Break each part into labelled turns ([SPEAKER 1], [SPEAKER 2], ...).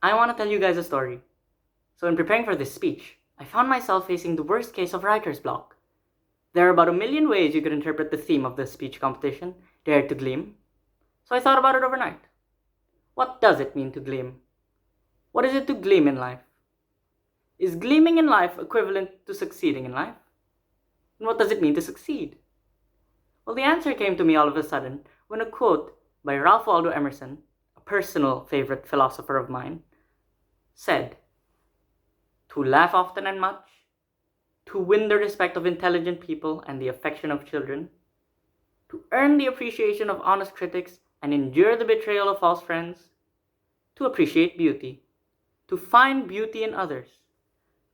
[SPEAKER 1] I want to tell you guys a story. So, in preparing for this speech, I found myself facing the worst case of writer's block. There are about a million ways you could interpret the theme of this speech competition, Dare to Gleam. So, I thought about it overnight. What does it mean to gleam? What is it to gleam in life? Is gleaming in life equivalent to succeeding in life? And what does it mean to succeed? Well, the answer came to me all of a sudden when a quote by Ralph Waldo Emerson, a personal favorite philosopher of mine, said, "To laugh often and much, to win the respect of intelligent people and the affection of children, to earn the appreciation of honest critics and endure the betrayal of false friends, to appreciate beauty, to find beauty in others,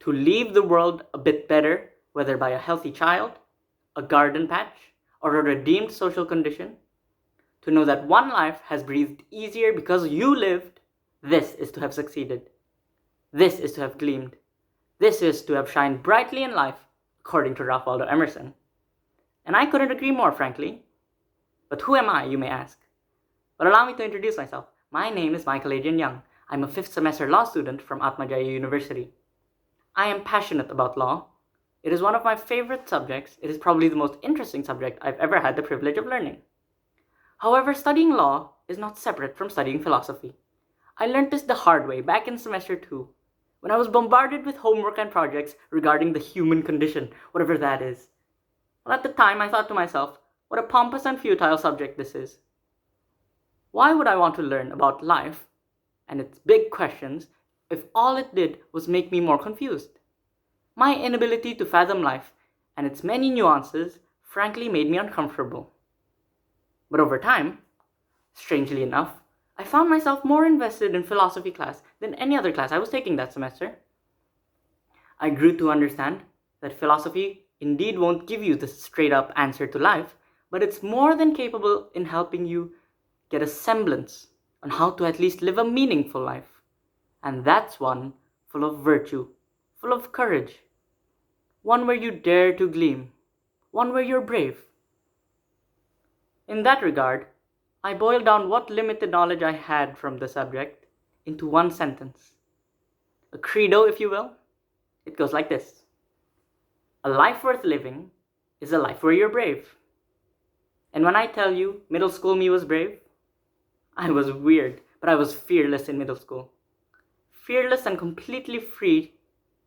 [SPEAKER 1] to leave the world a bit better, whether by a healthy child, a garden patch, or a redeemed social condition, to know that one life has breathed easier because you lived, this is to have succeeded. This is to have gleamed. This is to have shined brightly in life, according to Ralph Waldo Emerson." And I couldn't agree more, frankly. But who am I, you may ask? But allow me to introduce myself. My name is Michael Adrian Young. I'm a 5th semester law student from Atmajaya University. I am passionate about law. It is one of my favorite subjects. It is probably the most interesting subject I've ever had the privilege of learning. However, studying law is not separate from studying philosophy. I learned this the hard way back in semester 2, when I was bombarded with homework and projects regarding the human condition, whatever that is. Well, at the time, I thought to myself, what a pompous and futile subject this is. Why would I want to learn about life and its big questions if all it did was make me more confused? My inability to fathom life and its many nuances frankly made me uncomfortable. But over time, strangely enough, I found myself more invested in philosophy class than any other class I was taking that semester. I grew to understand that philosophy indeed won't give you the straight up answer to life, but it's more than capable in helping you get a semblance on how to at least live a meaningful life. And that's one full of virtue, full of courage. One where you dare to gleam, one where you're brave. In that regard, I boiled down what limited knowledge I had from the subject into one sentence. A credo, if you will. It goes like this: a life worth living is a life where you're brave. And when I tell you middle school me was brave, I was weird, but I was fearless in middle school. Fearless and completely free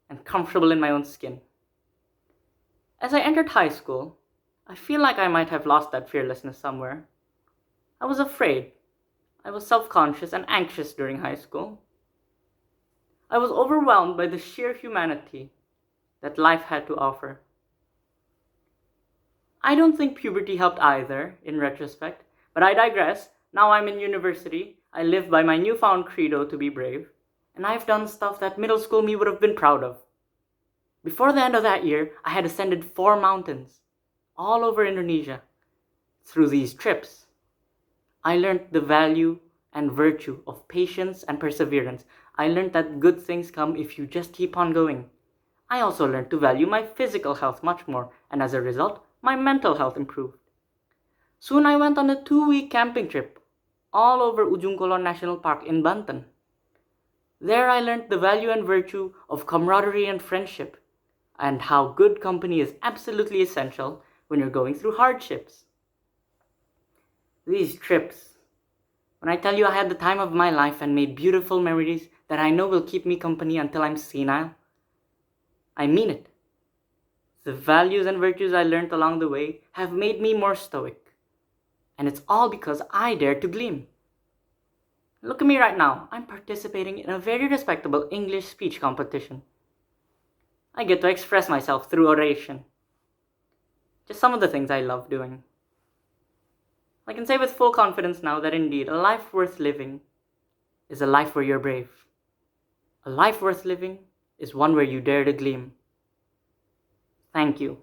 [SPEAKER 1] and comfortable in my own skin. As I entered high school, I feel like I might have lost that fearlessness somewhere. I was afraid. I was self-conscious and anxious during high school. I was overwhelmed by the sheer humanity that life had to offer. I don't think puberty helped either, in retrospect, but I digress. Now I'm in university, I live by my newfound credo to be brave, and I've done stuff that middle school me would have been proud of. Before the end of that year, I had ascended 4 mountains, all over Indonesia. Through these trips, I learned the value and virtue of patience and perseverance. I learned that good things come if you just keep on going. I also learned to value my physical health much more, and as a result, my mental health improved. Soon I went on a 2-week camping trip all over Ujung Kulon National Park in Banten. There I learned the value and virtue of camaraderie and friendship, and how good company is absolutely essential when you're going through hardships. These trips, when I tell you I had the time of my life and made beautiful memories that I know will keep me company until I'm senile, I mean it. The values and virtues I learned along the way have made me more stoic. And it's all because I dared to gleam. Look at me right now. I'm participating in a very respectable English speech competition. I get to express myself through oration. Just some of the things I love doing. I can say with full confidence now that indeed a life worth living is a life where you're brave. A life worth living is one where you dare to gleam. Thank you.